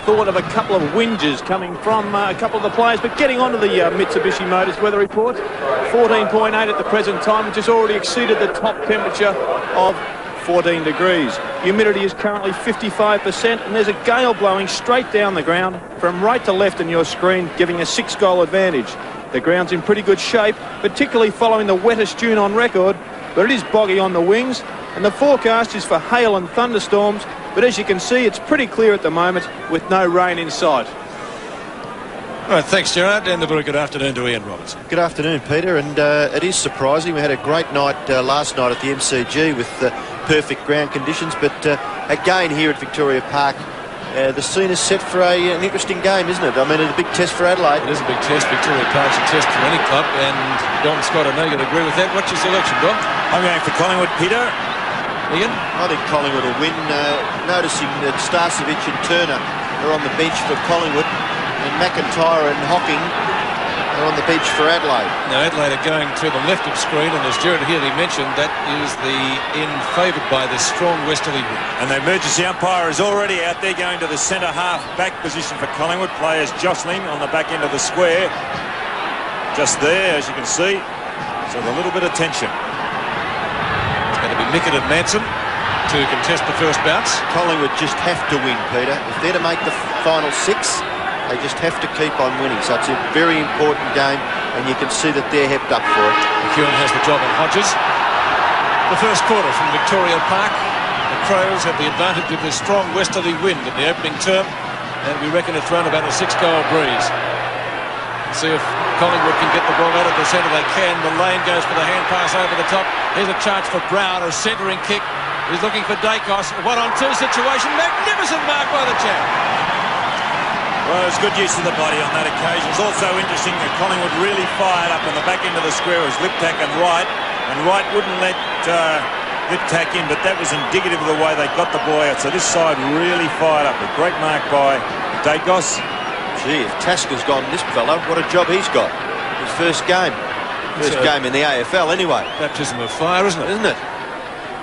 thought of a couple of whinges coming from a couple of the players, but getting onto the Mitsubishi Motors weather report, 14.8 at the present time, which has already exceeded the top temperature of 14 degrees. Humidity is currently 55%, and there's a gale blowing straight down the ground from right to left in your screen, giving a 6-goal advantage. The ground's in pretty good shape, particularly following the wettest June on record, but it is boggy on the wings, and the forecast is for hail and thunderstorms, but as you can see, it's pretty clear at the moment with no rain in sight. All right, thanks, Gerard, and a very good afternoon to Ian Robertson. Good afternoon, Peter, and it is surprising. We had a great night last night at the MCG with perfect ground conditions, but again here at Victoria Park, the scene is set for an interesting game, isn't it? I mean, it's a big test for Adelaide. It is a big test. Victoria Park's a test for any club, and Don Scott, I know you'll agree with that. What's your selection, Don? I'm going for Collingwood, Peter. Ian? I think Collingwood will win. Noticing that Starcevic and Turner are on the bench for Collingwood, and McIntyre and Hocking are on the bench for Adelaide. Now, Adelaide are going to the left of screen, and as Gerard Healy mentioned, that is the end favoured by the strong westerly wind. And the emergency umpire is already out there going to the centre half back position for Collingwood. Players jostling on the back end of the square. Just there, as you can see. So a little bit of tension. It's going to be Mickett and Manson to contest the first bounce. Collingwood just have to win, Peter. If they're to make the final 6, they just have to keep on winning. So it's a very important game, and you can see that they're hepped up for it. McEwen has the job on Hodges. The first quarter from Victoria Park. The Crows have the advantage of this strong westerly wind in the opening term, and we reckon it's round about a 6-goal breeze. Let's see if Collingwood can get the ball out of the centre. They can. The lane goes for the hand pass over the top. Here's a chance for Brown, a centering kick. He's looking for Dacos. 1-on-2 situation. Magnificent mark by the champ. Well, it was good use of the body on that occasion. It's also interesting that Collingwood really fired up on the back end of the square as Liptak and Wright wouldn't let Liptak in, but that was indicative of the way they got the ball out. So this side really fired up. A great mark by Dacos. Gee, if Tasker's gone, this fella, what a job he's got. His first game. First game in the AFL anyway. Baptism of fire, isn't it? Isn't it?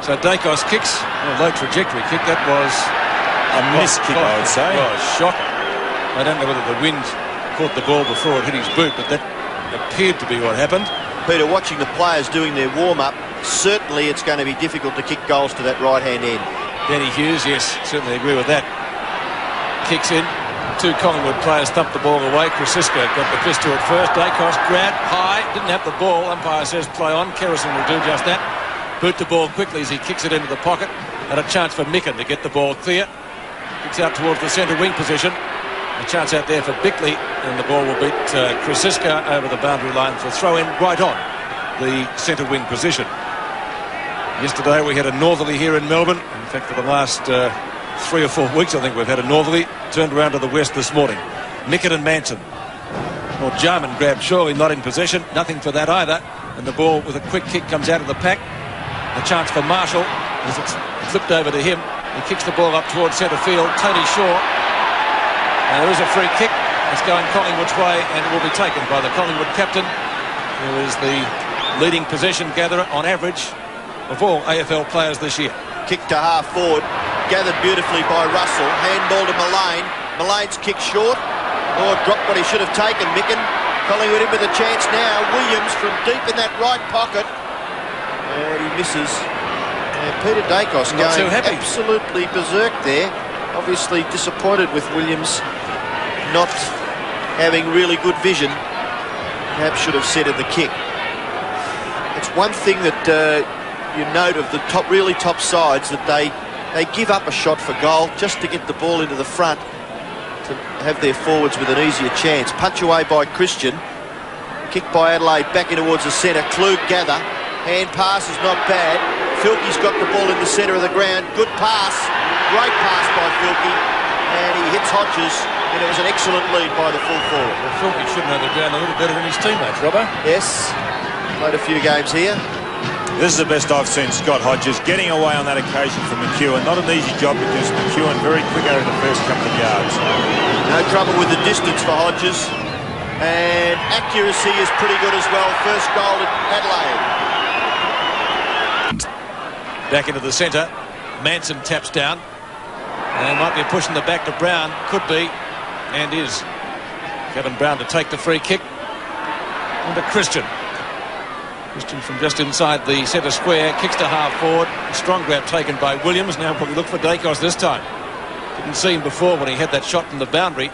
So Dacos kicks. A low trajectory kick. That was a missed kick, I would say. Oh, shocking. I don't know whether the wind caught the ball before it hit his boot, but that appeared to be what happened. Peter, watching the players doing their warm-up, certainly it's going to be difficult to kick goals to that right-hand end. Danny Hughes, yes, certainly agree with that. Kicks in. 2 Collingwood players thumped the ball away. Krasiska got the fist to it first. Dacos grabbed high, didn't have the ball. Umpire says play on. Kerrison will do just that. Boot the ball quickly as he kicks it into the pocket. And a chance for Micken to get the ball clear. Kicks out towards the centre wing position. A chance out there for Bickley, and the ball will beat Krasiska over the boundary line for a throw-in right on the centre wing position. Yesterday we had a northerly here in Melbourne. In fact, for the last 3 or 4 weeks, I think we've had a northerly. Turned around to the west this morning. Mickett and Manson. Well, Jarman grabbed Shirley, not in possession. Nothing for that either. And the ball with a quick kick comes out of the pack. A chance for Marshall as it's flipped over to him. He kicks the ball up towards centre field. Tony Shaw. And there is a free kick. It's going Collingwood's way, and it will be taken by the Collingwood captain, who is the leading possession gatherer on average of all AFL players this year. Kick to half forward, gathered beautifully by Russell. Handball to Mullane. Mullane's kick short. Oh, dropped what he should have taken, Micken. Collingwood in with a chance now. Williams from deep in that right pocket. And he misses. And Peter Dacos going absolutely berserk there. Obviously disappointed with Williams not having really good vision. Perhaps should have set at the kick. It's one thing that you note of the really top sides, that they give up a shot for goal just to get the ball into the front to have their forwards with an easier chance. Punch away by Christian. Kick by Adelaide back in towards the centre. Klug gather. Hand pass is not bad. Filkey's got the ball in the centre of the ground. Good pass. Great pass by Filkey. And he hits Hodges. And it was an excellent lead by the full forward. Well, Filkey should know the ground a little better than his teammates, Robbo. Yes. Played a few games here. This is the best I've seen Scott Hodges getting away on that occasion from McEwen. Not an easy job because McEwen very quick out of the first couple of yards. No trouble with the distance for Hodges. And accuracy is pretty good as well. First goal at Adelaide. Back into the centre. Manson taps down. And might be pushing the back to Brown. Could be, and is. Kevin Brown to take the free kick. And to Christian. Christian from just inside the centre square. Kicks to half forward. A strong grab taken by Williams. Now probably look for Dacos this time. Didn't see him before when he had that shot from the boundary.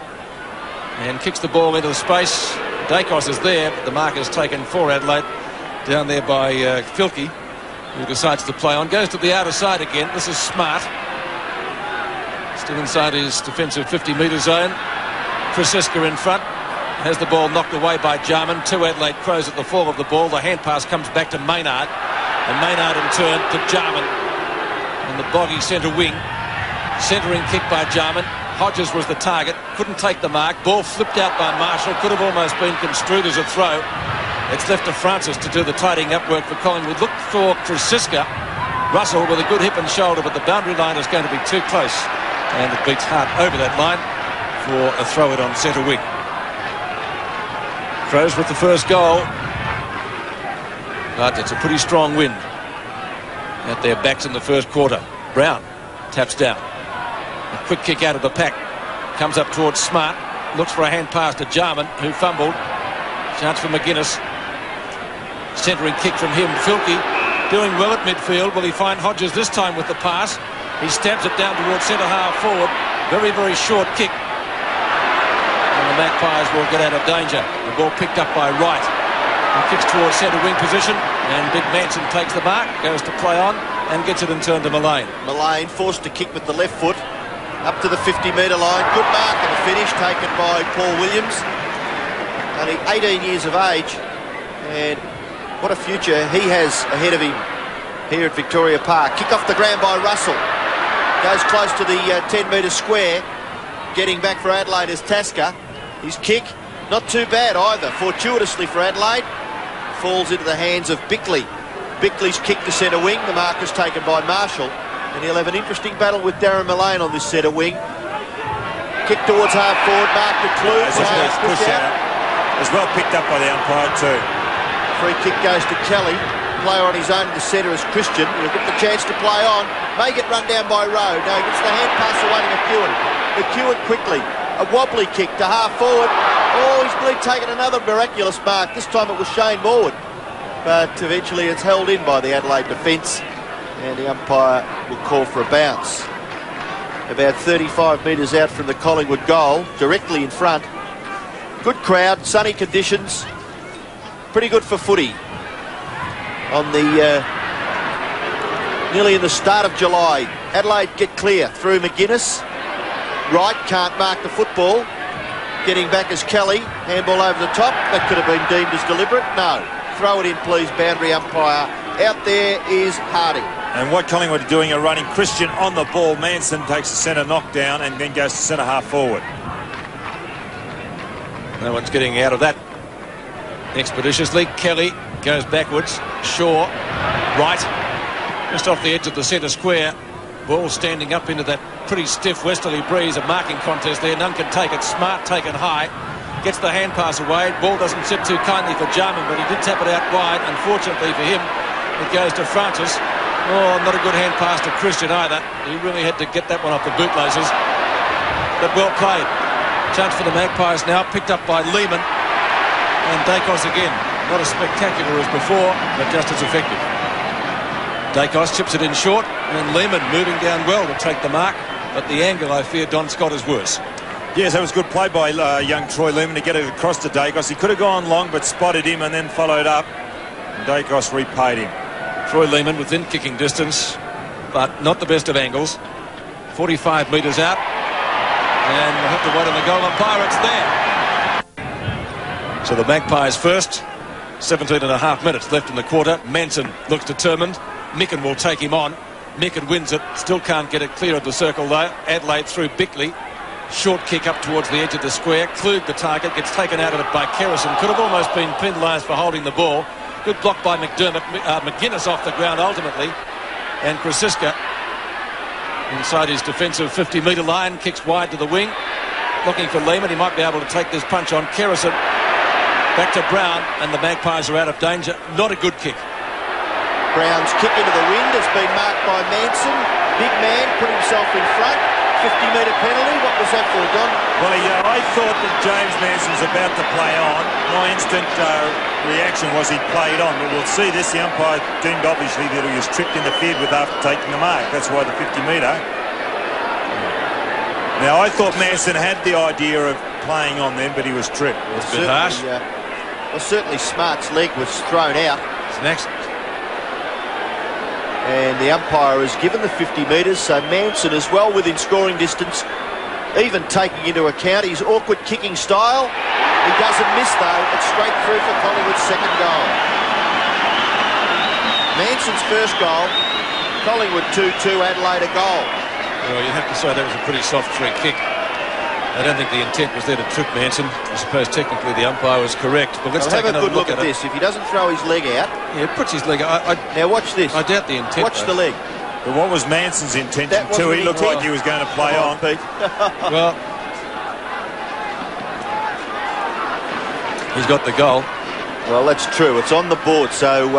And kicks the ball into the space. Dacos is there, but the mark is taken for Adelaide. Down there by Filkey, who decides to play on. Goes to the outer side again. This is Smart. Still inside his defensive 50-metre zone. Francisca in front. Has the ball knocked away by Jarman. 2 Adelaide Crows at the fall of the ball. The hand pass comes back to Maynard. And Maynard in turn to Jarman. In the boggy centre wing. Centering kick by Jarman. Hodges was the target. Couldn't take the mark. Ball flipped out by Marshall. Could have almost been construed as a throw. It's left to Francis to do the tidying up work for Collingwood. Look for Francisca. Russell with a good hip and shoulder, but the boundary line is going to be too close. And it beats Hart over that line for a throw it on centre wing. Crows with the first goal. But it's a pretty strong wind at their backs in the first quarter. Brown taps down. A quick kick out of the pack. Comes up towards Smart. Looks for a hand pass to Jarman, who fumbled. Chance for McGuinness. Centering kick from him. Filkey doing well at midfield. Will he find Hodges this time with the pass? He stabs it down towards centre half forward. Very, very short kick. And the Magpies will get out of danger. The ball picked up by Wright. He kicks towards centre wing position. And Big Manson takes the mark. Goes to play on and gets it in turn to Mullane. Mullane forced to kick with the left foot. Up to the 50-metre line. Good mark and a finish taken by Paul Williams. Only 18 years of age. And what a future he has ahead of him here at Victoria Park. Kick off the ground by Russell. Goes close to the 10-metre square. Getting back for Adelaide is Tasker. His kick, not too bad either. Fortuitously for Adelaide. Falls into the hands of Bickley. Bickley's kick to centre wing. The mark is taken by Marshall. And he'll have an interesting battle with Darren Mullane on this centre wing. Kick towards half forward. Mark to Clue. Push out. As well picked up by the umpire too. Free kick goes to Kelly. Player on his own in the centre is Christian. He'll get the chance to play on. May get run down by Rowe. No, he gets the hand pass away to McEwen. McEwen quickly. A wobbly kick to half forward. Oh, he's really taken another miraculous mark. This time it was Shane Morwood. But eventually it's held in by the Adelaide defence. And the umpire will call for a bounce. About 35 metres out from the Collingwood goal. Directly in front. Good crowd. Sunny conditions. Pretty good for footy. On the nearly in the start of July. Adelaide get clear through McGuinness. Wright can't mark the football. Getting back is Kelly. Handball over the top. That could have been deemed as deliberate. No. Throw it in, please, boundary umpire. Out there is Harding. And what Collingwood are doing are running Christian on the ball. Manson takes the centre knockdown and then goes to centre half forward. No one's getting out of that expeditiously. Kelly goes backwards. Shaw, right, just off the edge of the centre square. Ball standing up into that pretty stiff westerly breeze. A marking contest there. None can take it. Smart taken high. Gets the hand pass away. Ball doesn't sit too kindly for Jarman, but he did tap it out wide. Unfortunately for him, it goes to Francis. Oh, not a good hand pass to Christian either. He really had to get that one off the bootlaces. But well played. Chance for the Magpies now. Picked up by Lehman. And Dacos again. Not as spectacular as before, but just as effective. Dacos chips it in short, and Lehman moving down well to take the mark. But the angle, I fear, Don Scott is worse. Yes, that was good play by young Troy Lehman to get it across to Dacos. He could have gone long, but spotted him and then followed up. And Dacos repaid him. Troy Lehman within kicking distance, but not the best of angles. 45 metres out. And we'll have to wait on the goal umpire. It's there. So the Magpies first. 17 and a half minutes left in the quarter. Manson looks determined. Micken will take him on. Micken wins it. Still can't get it clear of the circle though. Adelaide through Bickley. Short kick up towards the edge of the square. Klug, the target, gets taken out of it by Kerrison. Could have almost been penalised for holding the ball. Good block by McDermott. McGuinness off the ground ultimately. And Krasiska inside his defensive 50-metre line. Kicks wide to the wing. Looking for Lehman. He might be able to take this punch on Kerrison. Back to Brown, and the Magpies are out of danger. Not a good kick. Brown's kick into the wind has been marked by Manson. Big man put himself in front. 50-metre penalty. What was that for, Don? Well, I thought that James Manson was about to play on. My instant reaction was he played on, but we'll see this. The umpire deemed obviously that he was tripped interfered with after taking the mark. That's why the 50-metre. Now, I thought Manson had the idea of playing on them, but he was tripped. It's a bit harsh. Well, certainly Smart's leg was thrown out. It's next. And the umpire has given the 50 metres, so Manson is well within scoring distance, even taking into account his awkward kicking style. He doesn't miss, though. It's straight through for Collingwood's second goal. Manson's first goal, Collingwood 2-2, Adelaide a goal. Well, you have to say that was a pretty soft free kick. I don't think the intent was there to trip Manson. I suppose technically the umpire was correct. But let's take have a another good look at it. this. If he doesn't throw his leg out... Yeah, puts his leg out. Now watch this. I doubt the intent. Watch the leg. But what was Manson's intention too? He looked like he was going to play on. Pete. Well, he's got the goal. Well, that's true. It's on the board. So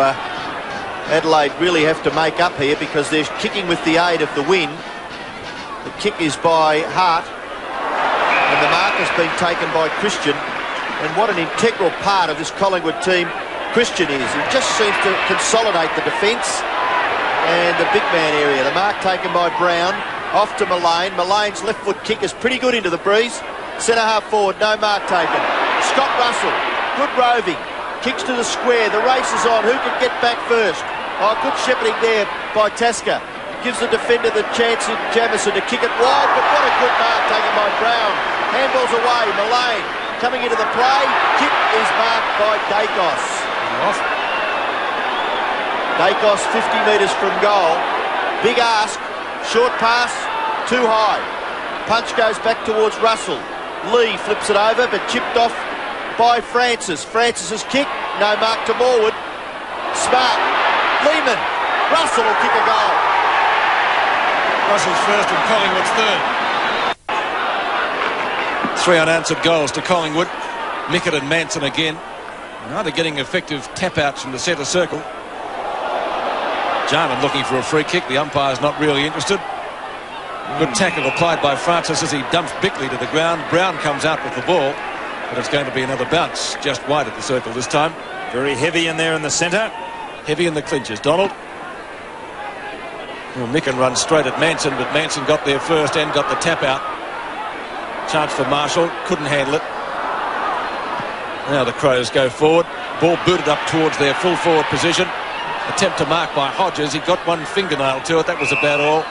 Adelaide really have to make up here because they're kicking with the aid of the wind. The kick is by Hart. And the mark has been taken by Christian. And what an integral part of this Collingwood team Christian is. He just seems to consolidate the defence and the big man area. The mark taken by Brown. Off to Mullane. Mullane's left foot kick is pretty good into the breeze. Centre half forward, no mark taken. Scott Russell, good roving. Kicks to the square. The race is on. Who can get back first? Oh, good shepherding there by Tasker. Gives the defender the chance in Jamison to kick it wide, but what a good mark taken by Brown. Handball's away. Mullane coming into the play. Kick is marked by Dacos. Dacos 50 metres from goal. Big ask. Short pass. Too high. Punch goes back towards Russell. Lee flips it over, but chipped off by Francis. Francis's kick. No mark to Morwood. Smart. Lehman. Russell will kick a goal. Russell's first and Collingwood's third. 3 unanswered goals to Collingwood. Mickett and Manson again. Neither getting effective tap-outs from the centre circle. Jarman looking for a free kick. The umpire's not really interested. Good tackle applied by Francis as he dumps Bickley to the ground. Brown comes out with the ball, but it's going to be another bounce. Just wide of the circle this time. Very heavy in there in the centre. Heavy in the clinches. Donald. Well, Micken runs straight at Manson, but Manson got there first and got the tap out. Chance for Marshall. Couldn't handle it. Now the Crows go forward. Ball booted up towards their full forward position. Attempt to mark by Hodges. He got one fingernail to it. That was about all.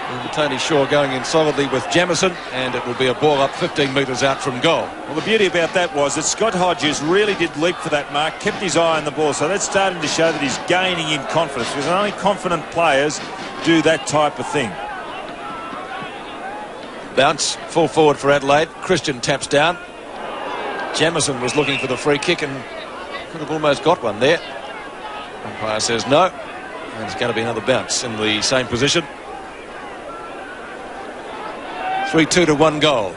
And Tony Shaw going in solidly with Jamison, and it will be a ball up 15 metres out from goal. Well, the beauty about that was that Scott Hodges really did leap for that mark, kept his eye on the ball, so that's starting to show that he's gaining in confidence, because only confident players do that type of thing. Bounce, full forward for Adelaide. Christian taps down. Jamison was looking for the free kick and could have almost got one there. Umpire says no, and it's going to be another bounce in the same position. 3-2 to 1 goal.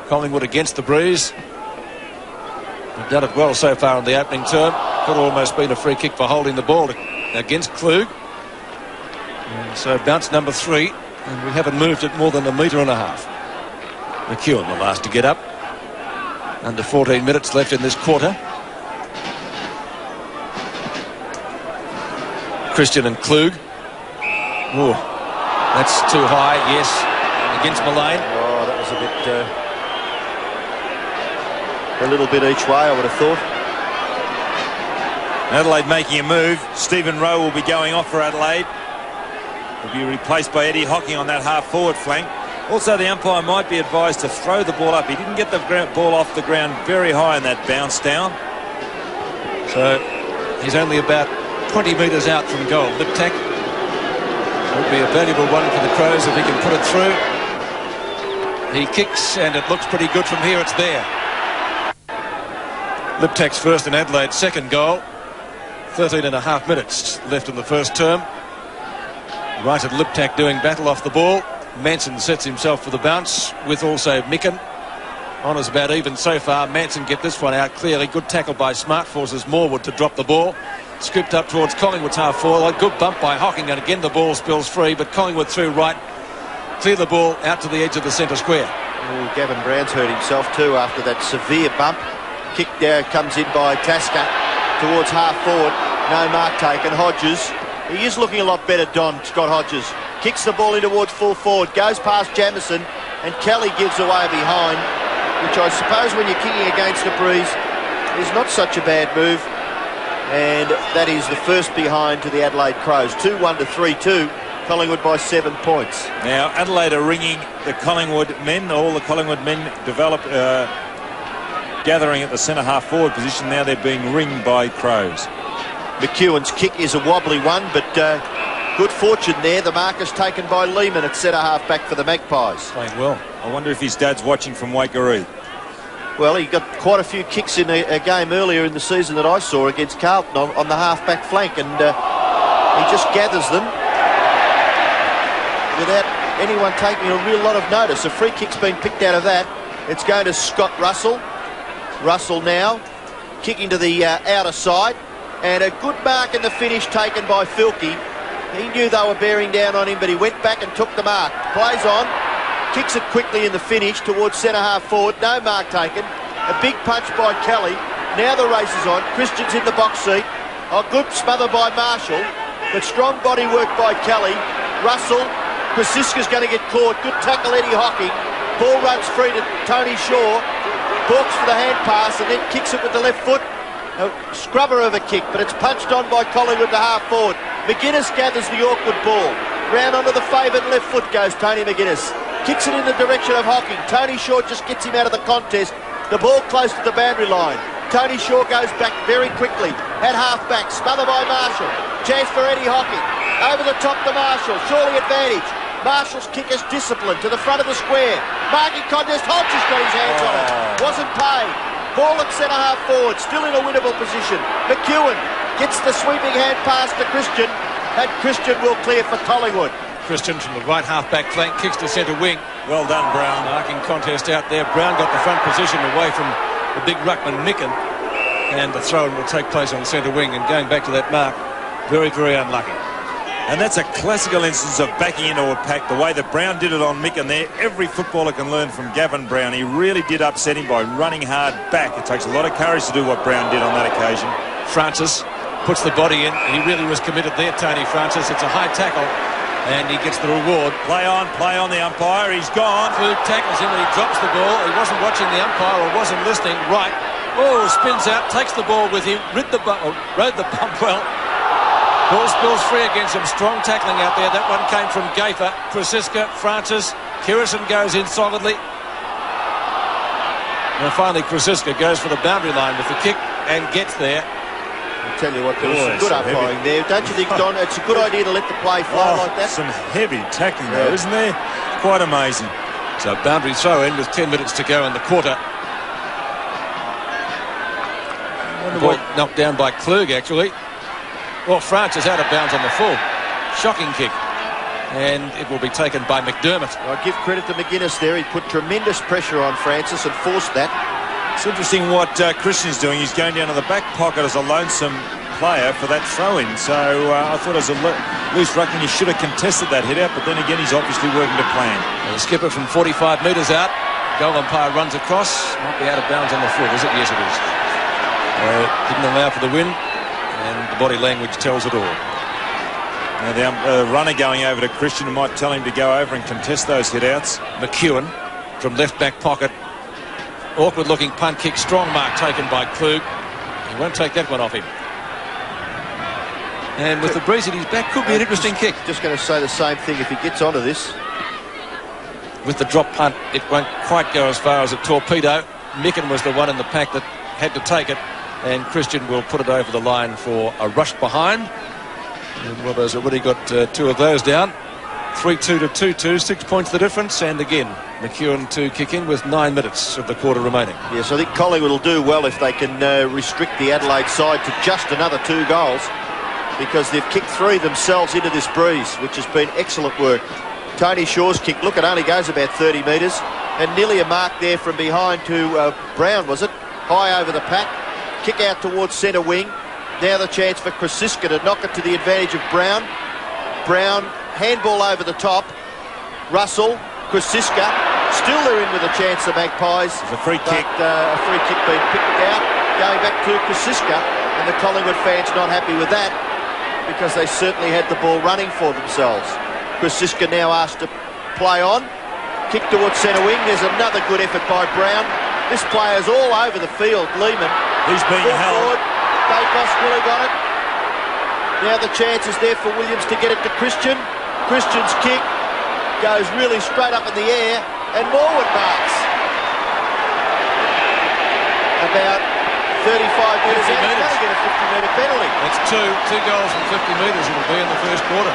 Collingwood against the breeze. They've done it well so far in the opening term. Could have almost been a free kick for holding the ball against Klug. And so bounce number 3, and we haven't moved it more than a metre and a half. McEwen the last to get up. Under 14 minutes left in this quarter. Christian and Klug. Oh, that's too high, yes. Against Mullane. Oh, that was a little bit each way, I would have thought. Adelaide making a move. Stephen Rowe will be going off for Adelaide. Will be replaced by Eddie Hocking on that half-forward flank. Also, the umpire might be advised to throw the ball up. He didn't get the ball off the ground very high in that bounce down. So he's only about 20 metres out from goal. Liptak will be a valuable one for the Crows if he can put it through. He kicks, and it looks pretty good from here. It's there. Liptak's first and Adelaide's second goal. 13 and a half minutes left in the first term. Right at Liptak doing battle off the ball. Manson sets himself for the bounce with also Micken. Honours about even so far. Manson get this one out clearly. Good tackle by Smart, forces Morwood to drop the ball. Scooped up towards Collingwood's half forward. A good bump by Hocking, and again the ball spills free, but Collingwood through right clear the ball out to the edge of the centre square. Oh, Gavin Brown's hurt himself too after that severe bump. Kick there comes in by Tasker towards half forward. No mark taken. Hodges. He is looking a lot better, Scott Hodges. Kicks the ball in towards full forward. Goes past Jamison. And Kelly gives away behind, which I suppose when you're kicking against a breeze is not such a bad move. And that is the first behind to the Adelaide Crows. 2-1 to 3-2. Collingwood by 7 points. Now Adelaide are ringing the Collingwood men. All the Collingwood men gathering at the centre half forward position. Now they're being ringed by Crows. McEwen's kick is a wobbly one, but good fortune there. The mark is taken by Lehman at centre half back for the Magpies. Playing well. I wonder if his dad's watching from Waikerie. Well, he got quite a few kicks in a game earlier in the season that I saw against Carlton on the half-back flank, and he just gathers them without anyone taking a real lot of notice. A free kick's been picked out of that. It's going to Scott Russell. Russell now kicking to the outer side, and a good mark in the finish taken by Filkey. He knew they were bearing down on him, but he went back and took the mark. Plays on, kicks it quickly in the finish towards centre half forward. No mark taken. A big punch by Kelly. Now the race is on. Christian's in the box seat. A good smother by Marshall, but strong body work by Kelly. Russell, Krasiska's going to get caught. Good tackle, Eddie Hocking. Ball runs free to Tony Shaw. Balks for the hand pass and then kicks it with the left foot. A scrubber of a kick, but it's punched on by Collingwood to half forward. McGuinness gathers the awkward ball. Round onto the favoured left foot goes Tony McGuinness. Kicks it in the direction of Hocking. Tony Shaw just gets him out of the contest. The ball close to the boundary line. Tony Shaw goes back very quickly. At half back, smothered by Marshall. Chance for Eddie Hocking. Over the top to Marshall. Surely advantage. Marshall's kick is disciplined to the front of the square. Marking contest. Hodges got his hands on it. Wasn't paid. Ball at centre half forward. Still in a winnable position. McEwen gets the sweeping hand pass to Christian. And Christian will clear for Collingwood. Christian from the right half-back flank kicks to centre wing. Well done, Brown. Marking contest out there. Brown got the front position away from the big ruckman Micken. And the throw-in will take place on the centre wing. And going back to that mark, very, very unlucky. And that's a classical instance of backing into a pack. The way that Brown did it on Micken there, every footballer can learn from Gavin Brown. He really did upset him by running hard back. It takes a lot of courage to do what Brown did on that occasion. Francis puts the body in. He really was committed there, Tony Francis. It's a high tackle, and he gets the reward. Play on the umpire. He's gone. Food tackles him, and he drops the ball. He wasn't watching the umpire or wasn't listening. Right. Oh, spins out, takes the ball with him, rode the bump well. Ball spills free against him. Strong tackling out there. That one came from Gaither. Krasiska, Francis. Kirison goes in solidly. And finally Krasiska goes for the boundary line with the kick and gets there. I'll tell you what, there was some good umpiring there. Don't you think, Don, it's a good idea to let the play flow like that? Some heavy tackling there, isn't there? Quite amazing. So boundary throw in with 10 minutes to go in the quarter. Ball knocked down by Klug, actually. Well, Francis out of bounds on the full. Shocking kick. And it will be taken by McDermott. I give credit to McGuinness there. He put tremendous pressure on Francis and forced that. It's interesting what Christian's doing. He's going down to the back pocket as a lonesome player for that throw-in. So I thought as a loose ruckman he should have contested that hit out, but then again he's obviously working to plan. The skipper from 45 metres out. Goal umpire runs across. Might be out of bounds on the full, is it? Yes, it is. Didn't allow for the win. And the body language tells it all. Now the runner going over to Christian might tell him to go over and contest those hit-outs. McEwen from left back pocket. Awkward looking punt kick. Strong mark taken by Klug. He won't take that one off him. And with the breeze at his back, could be an interesting kick. Just going to say the same thing if he gets onto this. With the drop punt, it won't quite go as far as a torpedo. Micken was the one in the pack that had to take it. And Christian will put it over the line for a rush behind. And Robbo's already got two of those down. 3-2 to 2-2, 6 points the difference. And again, McEwen to kick in with 9 minutes of the quarter remaining. Yes, I think Collingwood will do well if they can restrict the Adelaide side to just another 2 goals, because they've kicked 3 themselves into this breeze, which has been excellent work. Tony Shaw's kick, look, it only goes about 30 metres, and nearly a mark there from behind to Brown, was it? High over the pack. Kick out towards centre wing. Now the chance for Krasiska to knock it to the advantage of Brown. Brown, handball over the top. Russell, Krasiska, still they're in with a chance, the Magpies. It's a free kick. A free kick being picked out, going back to Krasiska, and the Collingwood fans not happy with that because they certainly had the ball running for themselves. Krasiska now asked to play on. Kick towards centre wing. There's another good effort by Brown. This player's all over the field. Lehman. He's being held. Forward. Dacos really got it. Now the chance is there for Williams to get it to Christian. Christian's kick goes really straight up in the air, and Morwood marks. About 35 metres out. He's going to get a 50-metre penalty. That's two goals from 50 metres it'll be in the first quarter.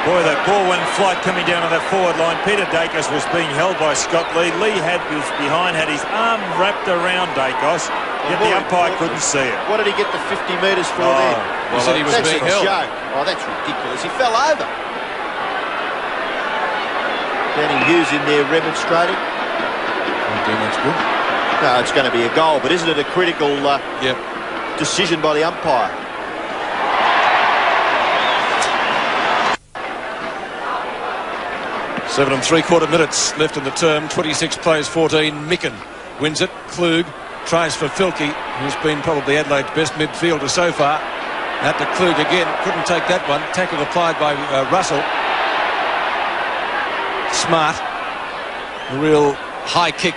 Boy, that ball went flight coming down on that forward line. Peter Dacos was being held by Scott Lee. Lee was behind, had his arm wrapped around Dacos, yet the umpire couldn't see it. What did he get the 50 metres for then? He said he was That's being a held. joke. Oh, that's ridiculous. He fell over. Danny Hughes in there remonstrating. That's good. No, it's going to be a goal, but isn't it a critical decision by the umpire? Seven and three-quarter minutes left in the term. 26 plays 14. Micken wins it. Klug tries for Filkey, who's been probably Adelaide's best midfielder so far. Out to Klug again. Couldn't take that one. Tackle applied by Russell. Smart. A real high kick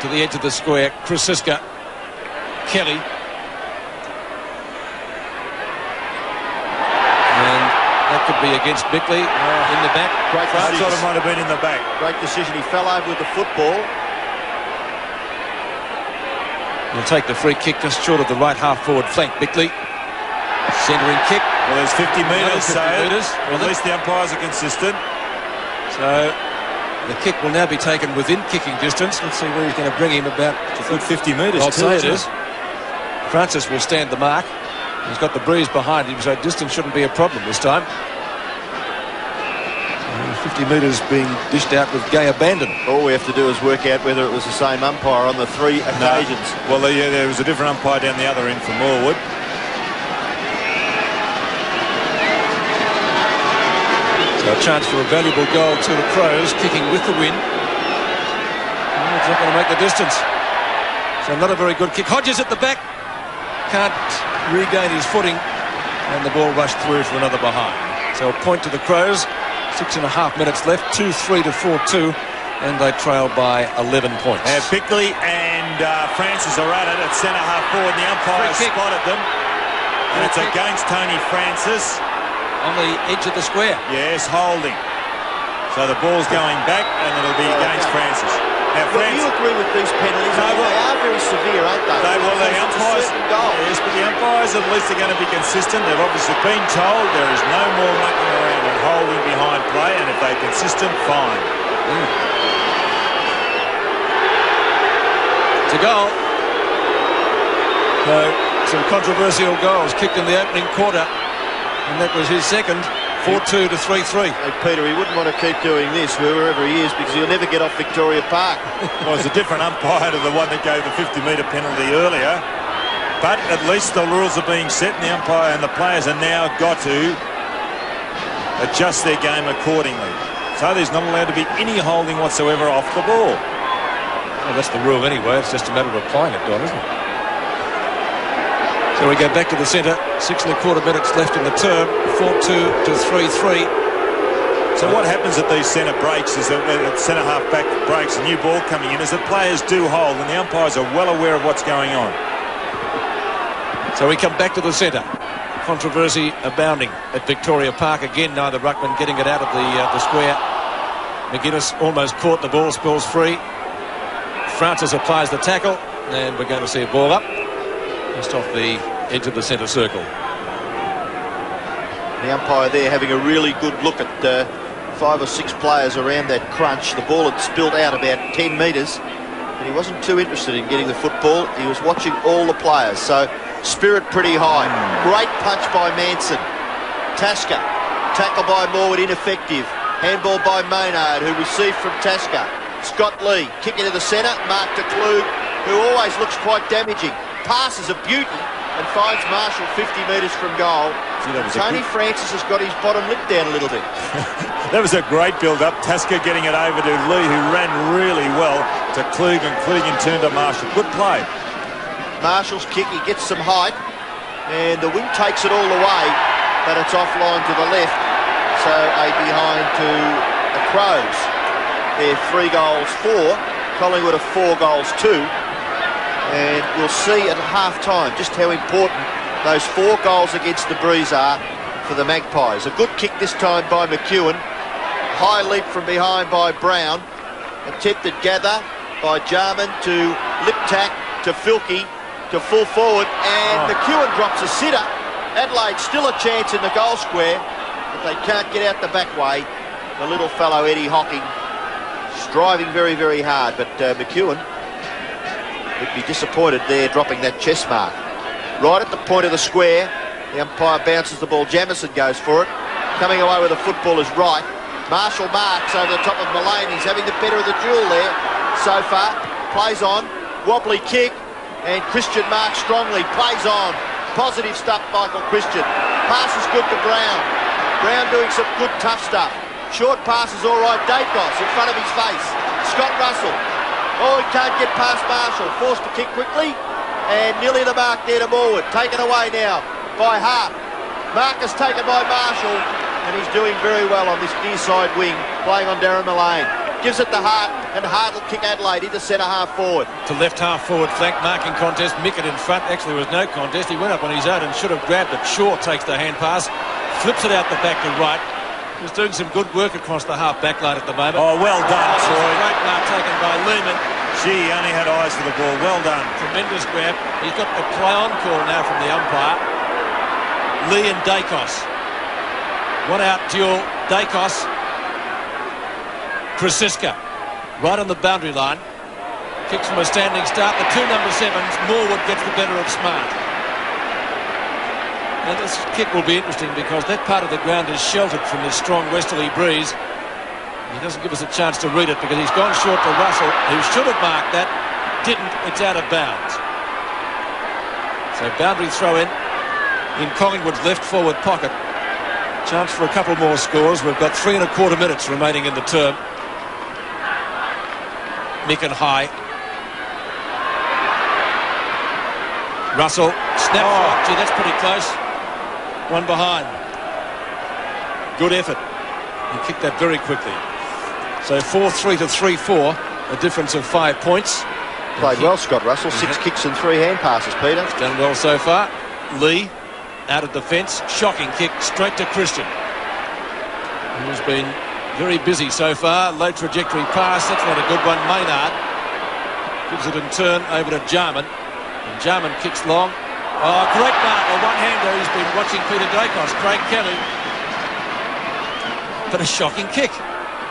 to the edge of the square. Krasiska. Kelly. And that could be against Bickley in the back. Great I decision. thought it might have been in the back. Great decision. He fell over with the football. He'll take the free kick just short of the right half forward flank. Bickley. Centering kick. Well, there's 50 metres, 50 so metres. at least the umpires are consistent. So the kick will now be taken within kicking distance. Let's see where he's going to bring him. About It's a good 50 metres. I'll say it is. Francis will stand the mark. He's got the breeze behind him, so distance shouldn't be a problem this time. 50 metres being dished out with gay abandon. All we have to do is work out whether it was the same umpire on the three occasions. Well, yeah, there was a different umpire down the other end for Morwood. So a chance for a valuable goal to the Crows, kicking with the win. Oh, it's not going to make the distance. So not a very good kick. Hodges at the back. Can't regain his footing. And the ball rushed through for another behind. So a point to the Crows. 6.5 minutes left. 2-3 to 4-2. And they trail by 11 points. Bickley and Francis are at it at centre-half forward. The umpire spotted them. And it's against Tony Francis. On the edge of the square. Yes, holding. So the ball's going back and it'll be against Francis. Now, Well, you agree with these penalties? No, well, they are very severe, aren't they? the It's a umpires, certain goal. yes, but the umpires at least are going to be consistent. They've obviously been told there is no more mucking around and holding behind play, and if they're consistent, fine. It's a goal. So some controversial goals kicked in the opening quarter, and that was his second. 4-2 to 3-3. Hey, Peter, he wouldn't want to keep doing this wherever he is because he'll never get off Victoria Park. Well, it's a different umpire to the one that gave the 50-metre penalty earlier. But at least the rules are being set, and the umpire and the players are now got to adjust their game accordingly. So there's not allowed to be any holding whatsoever off the ball. Well, that's the rule anyway. It's just a matter of applying it, Don, isn't it? So we go back to the centre. 6.25 minutes left in the term. 4-2 to 3-3. So what happens at these centre breaks is that centre half back breaks, a new ball coming in, is that players do hold and the umpires are well aware of what's going on. So we come back to the centre. Controversy abounding at Victoria Park again. Neither ruckman getting it out of the square. McGuinness almost caught the ball, spills free. Francis applies the tackle, and we're going to see a ball up just off the edge of the centre circle. The umpire there having a really good look at 5 or 6 players around that crunch. The ball had spilled out about 10 metres, and he wasn't too interested in getting the football. He was watching all the players, so spirit pretty high. Great punch by Manson. Tasker, tackle by Morwood, ineffective. Handball by Maynard, who received from Tasker. Scott Lee, kick into the centre, Mark de Klug, who always looks quite damaging. Passes a beauty and finds Marshall 50 metres from goal. Gee, that was Tony Francis has got his bottom lip down a little bit. That was a great build-up. Tasker getting it over to Lee, who ran really well to Klug, and Klug in turn to Marshall. Good play. Marshall's kick, he gets some height, and the wing takes it all the way, but it's offline to the left, so a behind to the Crows. They're 3 goals 4, Collingwood are 4 goals 2, and we'll see at half-time just how important those 4 goals against the Breeze are for the Magpies. A good kick this time by McEwen. High leap from behind by Brown. Attempted gather by Jarman to Liptak to Filkey to full forward, and McEwen drops a sitter. Adelaide still a chance in the goal square, but they can't get out the back way. The little fellow Eddie Hocking striving very, very hard, but McEwen would be disappointed there dropping that chest mark. Right at the point of the square, the umpire bounces the ball. Jamison goes for it. Coming away with the football is Wright. Marshall marks over the top of Mullane. He's having the better of the duel there so far. Plays on. Wobbly kick. And Christian marks strongly. Plays on. Positive stuff, Michael Christian. Pass is good to Brown. Brown doing some good tough stuff. Short pass is all right. Dacos in front of his face. Scott Russell. Oh, he can't get past Marshall. Forced to kick quickly. And nearly the mark there to Morwood. Taken away now by Hart. Marcus taken by Marshall. And he's doing very well on this near side wing, playing on Darren Mullane. Gives it to Hart, and Hart will kick Adelaide into centre half forward. To left half forward flank, marking contest. Mickett in front. Actually, there was no contest. He went up on his own and should have grabbed it. Shaw takes the hand pass, flips it out the back to right. He's doing some good work across the half back line at the moment. Oh, well done, Troy. Great mark taken by Lehman. Gee, he only had eyes for the ball. Well done. Tremendous grab. He's got the play-on call now from the umpire. Lee and Dacos. One out duel. Dacos. Krasiska. Right on the boundary line. Kicks from a standing start. The 2 number 7s. Morwood gets the better of Smart. Now this kick will be interesting because that part of the ground is sheltered from this strong westerly breeze. He doesn't give us a chance to read it because he's gone short to Russell, who should have marked that. Didn't. It's out of bounds. So boundary throw in Collingwood's left forward pocket. Chance for a couple more scores. We've got 3 1/4 minutes remaining in the term. Mick and high. Russell snap. Oh, gee, that's pretty close. One behind. Good effort. He kicked that very quickly. So 4-3 to 3-4, a difference of 5 points. Played well, Scott Russell. 6 kicks and 3 hand passes, Peter. He's done well so far. Lee, out of defence, shocking kick straight to Christian, who's been very busy so far. Low trajectory pass, that's not a good one. Maynard gives it in turn over to Jarman, and Jarman kicks long. Oh, great mark, a one-hander. He's been watching Peter Dacos, Craig Kelly, but a shocking kick.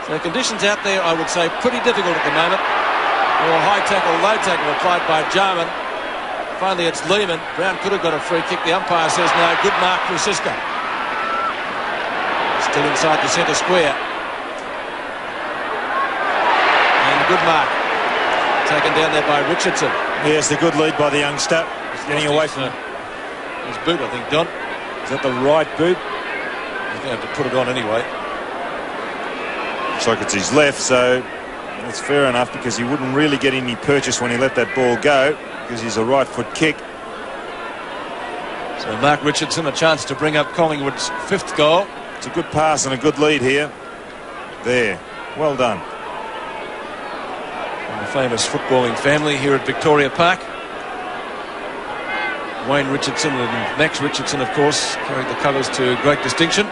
So conditions out there, I would say, pretty difficult at the moment. Or high tackle, low tackle applied by Jarman. Finally, it's Lehman. Brown could have got a free kick. The umpire says no. Good mark, Krasiska. Still inside the centre square. And good mark. Taken down there by Richardson. Yes, a good lead by the youngster. He's getting away from his boot, I think, Don. Is that the right boot? He's going to have to put it on anyway. Looks like it's his left, so that's fair enough because he wouldn't really get any purchase when he let that ball go because he's a right foot kick. So Mark Richardson, a chance to bring up Collingwood's 5th goal. It's a good pass and a good lead here. There. Well done. And the famous footballing family here at Victoria Park. Wayne Richardson and Max Richardson, of course, carried the colours to great distinction.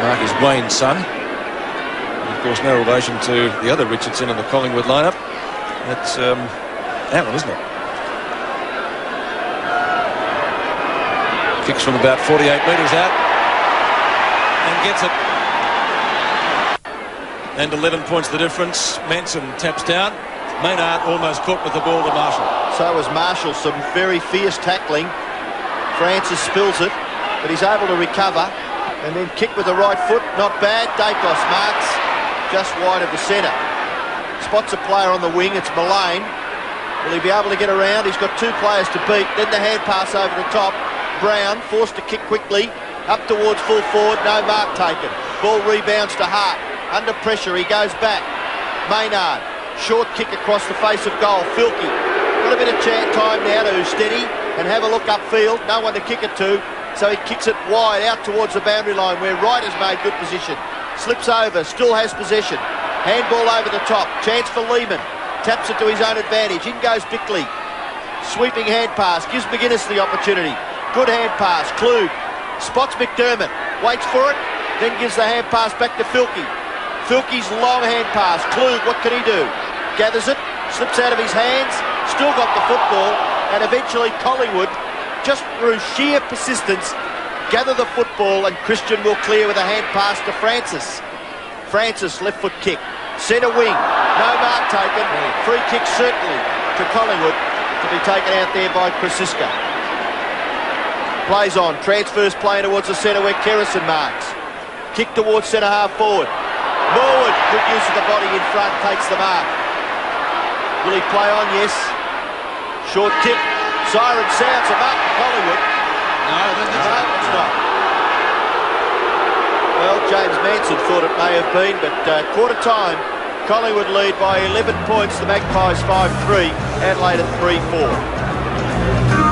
Mark is Wayne's son. And of course, no relation to the other Richardson in the Collingwood lineup. That's Alan, isn't it? Kicks from about 48 metres out and gets it. And 11 points the difference. Manson taps down. Maynard almost caught with the ball to Marshall. So was Marshall. Some very fierce tackling. Francis spills it, but he's able to recover. And then kick with the right foot, not bad. Dacos marks just wide of the centre. Spots a player on the wing, it's Mullane. Will he be able to get around? He's got two players to beat. Then the hand pass over the top. Brown forced to kick quickly. Up towards full forward. No mark taken. Ball rebounds to Hart. Under pressure, he goes back. Maynard. Short kick across the face of goal. Filkey. Got a bit of time now to steady and have a look upfield. No one to kick it to. So he kicks it wide out towards the boundary line where Wright has made good position. Slips over. Still has possession. Handball over the top. Chance for Lehman. Taps it to his own advantage. In goes Bickley. Sweeping hand pass. Gives McGuinness the opportunity. Good hand pass. Klug. Spots McDermott. Waits for it. Then gives the hand pass back to Filkey. Filkey's long hand pass. Klug, what can he do? Gathers it. Slips out of his hands. Still got the football. And eventually Collingwood, just through sheer persistence, gather the football, and Christian will clear with a hand pass to Francis. Francis, left foot kick. Centre wing. No mark taken. Free kick certainly to Collingwood to be taken out there by Krasiska. Plays on. Transfers playing towards the centre where Kerrison marks. Kick towards centre half forward. Norwood, good use of the body in front, takes the mark. Will he play on? Yes. Short kick. Siren sounds a mark for Collingwood. No, it's not. Well, James Manson thought it may have been, but quarter time, Collingwood lead by 11 points. The Magpies 5-3, Adelaide at 3-4.